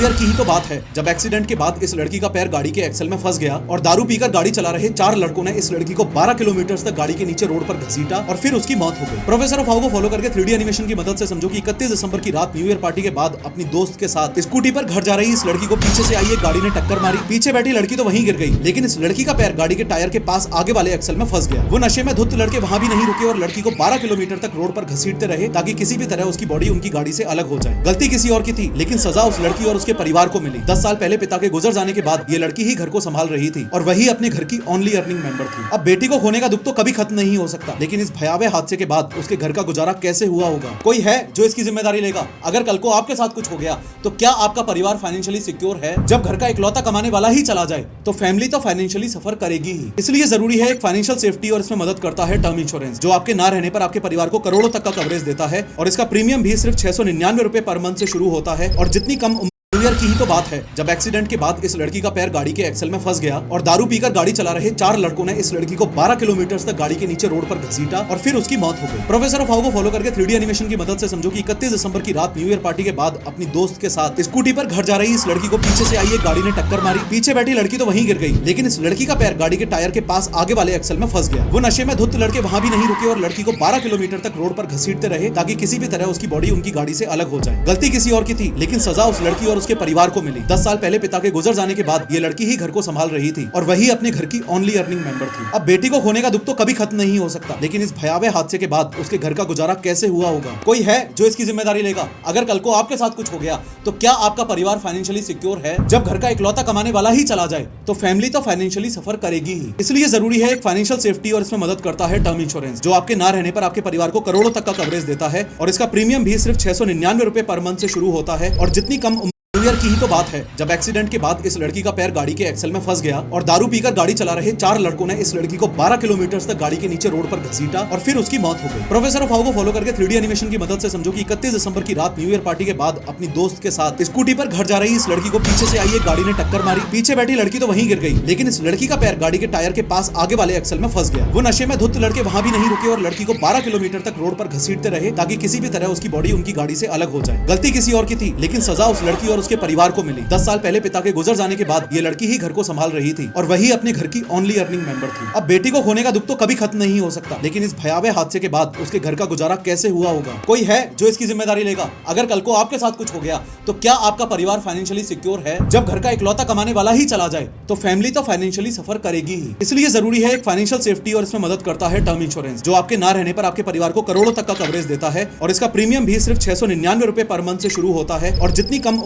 Year की ही तो बात है जब एक्सीडेंट के बाद इस लड़की का पैर गाड़ी के एक्सल में फंस गया और दारू पीकर गाड़ी चला रहे 4 लड़कों ने इस लड़की को 12 किलोमीटर तक गाड़ी के नीचे रोड पर घसीटा और फिर उसकी मौत हो गई। प्रोफेसर ऑफ हाउ को फॉलो करके 3D एनिमेशन की मदद से समझो कि 31 दिसंबर की रात न्यू ईयर पार्टी के बाद अपनी दोस्त के साथ स्कूटी पर घर जा रही इस लड़की को पीछे से आई एक गाड़ी ने टक्कर मारी। पीछे बैठी लड़की तो वहीं गिर गई, लेकिन इस लड़की का पैर गाड़ी के टायर के पास आगे वाले एक्सल में फंस गया। वो नशे में धुत लड़के वहां भी नहीं रुके और लड़की को 12 किलोमीटर तक रोड पर घसीटते रहे ताकि किसी भी तरह उसकी बॉडी उनकी गाड़ी से अलग हो जाए। गलती किसी और की थी, लेकिन सजा उस लड़की और उसके परिवार को मिली। 10 साल पहले पिता के गुजर जाने के बाद ये लड़की ही घर को संभाल रही थी और वही अपने घर की ओनली अर्निंग मेंबर थी। अब बेटी को खोने का दुख तो कभी खत्म नहीं हो सकता, लेकिन इस भयावह हादसे के बाद उसके घर का गुजारा कैसे हुआ होगा? कोई है जो इसकी जिम्मेदारी लेगा? अगर कल को आपके साथ कुछ हो गया तो क्या आपका परिवार फाइनेंशियली सिक्योर है? जब घर का इकलौता कमाने वाला ही चला जाए तो फैमिली तो फाइनेंशियली सफर करेगी ही। इसलिए जरूरी है एक फाइनेंशियल सेफ्टी, और इसमें मदद करता है टर्म इंश्योरेंस, जो आपके ना रहने पर आपके परिवार को करोड़ों तक का कवरेज देता है। और इसका प्रीमियम भी सिर्फ 699 रुपए पर मंथ से शुरू होता है। और जितनी कम न्यू ईयर की ही तो बात है जब एक्सीडेंट के बाद इस लड़की का पैर गाड़ी के एक्सल में फंस गया और दारू पीकर गाड़ी चला रहे 4 लड़कों ने इस लड़की को 12 किलोमीटर तक गाड़ी के नीचे रोड पर घसीटा और फिर उसकी मौत हो गई। प्रोफेसर ऑफ हाउ को फॉलो करके 3D एनिमेशन की मदद से समझो कि 31 दिसंबर की रात न्यू ईयर पार्टी के बाद अपनी दोस्त के साथ स्कूटी पर घर जा रही इस लड़की को पीछे से आई एक गाड़ी ने टक्कर मारी। पीछे बैठी लड़की तो वहीं गिर गई, लेकिन इस लड़की का पैर गाड़ी के टायर के पास आगे वाले एक्सल में फंस गया। वो नशे में धुत लड़के वहां भी नहीं रुके और लड़की को 12 किलोमीटर तक रोड पर घसीटते रहे ताकि किसी भी तरह उसकी बॉडी उनकी गाड़ी से अलग हो जाए। गलती किसी और की थी, लेकिन सजा उस लड़की और उसके परिवार को मिली। 10 साल पहले पिता के गुजर जाने के बाद ये लड़की ही घर को संभाल रही थी और वही अपने घर की ओनली अर्निंग मेंबर थी। अब बेटी को खोने का दुख तो कभी खत्म नहीं हो सकता, लेकिन इस भयावह हादसे के बाद उसके घर का गुजारा कैसे हुआ होगा? कोई है जो इसकी जिम्मेदारी लेगा? अगर कल को आपके साथ कुछ हो गया तो क्या आपका परिवार फाइनेंशियली सिक्योर है? जब घर का इकलौता कमाने वाला ही चला जाए तो फैमिली तो फाइनेंशियली सफर करेगी ही। इसलिए जरूरी है एक फाइनेंशियल सेफ्टी, और इसमें मदद करता है टर्म इंश्योरेंस, जो आपके ना रहने पर आपके परिवार को करोड़ों तक का कवरेज देता है। और इसका प्रीमियम भी सिर्फ 699 रुपए पर मंथ से शुरू होता है। और जितनी कम न्यू ईयर की ही तो बात है जब एक्सीडेंट के बाद इस लड़की का पैर गाड़ी के एक्सल में फंस गया और दारू पीकर गाड़ी चला रहे 4 लड़कों ने इस लड़की को 12 किलोमीटर तक गाड़ी के नीचे रोड पर घसीटा और फिर उसकी मौत हो गई। प्रोफेसर ऑफ हाउ को फॉलो करके 3D एनिमेशन की मदद से समझो कि 31 दिसंबर की रात न्यू ईयर पार्टी के बाद अपनी दोस्त के साथ स्कूटी पर घर जा रही इस लड़की को पीछे से आई एक गाड़ी ने टक्कर मारी। पीछे बैठी लड़की तो वहीं गिर गई, लेकिन इस लड़की का पैर गाड़ी के टायर के पास आगे वाले एक्सल में फंस गया। वो नशे में धुत लड़के वहां भी नहीं रुके और लड़की को 12 किलोमीटर तक रोड पर घसीटते रहे ताकि किसी भी तरह उसकी बॉडी उनकी गाड़ी से अलग हो जाए। गलती किसी और की थी, लेकिन सजा उस लड़की और उसके परिवार को मिली। 10 साल पहले पिता के गुजर जाने के बाद ये लड़की ही घर को संभाल रही थी और वही अपने घर की ओनली अर्निंग मेंबर थी। अब बेटी को खोने का दुख तो कभी खत्म नहीं हो सकता, लेकिन इस भयावह हादसे के बाद उसके घर का गुजारा कैसे हुआ होगा? कोई है जो इसकी जिम्मेदारी लेगा? अगर कल को आपके साथ कुछ हो गया तो क्या आपका परिवार फाइनेंशियली सिक्योर है? जब घर का इकलौता कमाने वाला ही चला जाए तो फैमिली तो फाइनेंशियली सफर करेगी ही। इसलिए जरूरी है एक फाइनेंशियल सेफ्टी, और इसमें मदद करता है टर्म इंश्योरेंस, जो आपके ना रहने पर आपके परिवार को करोड़ों तक का कवरेज देता है। और इसका प्रीमियम भी सिर्फ 699 रुपए पर मंथ से शुरू होता है। और जितनी कम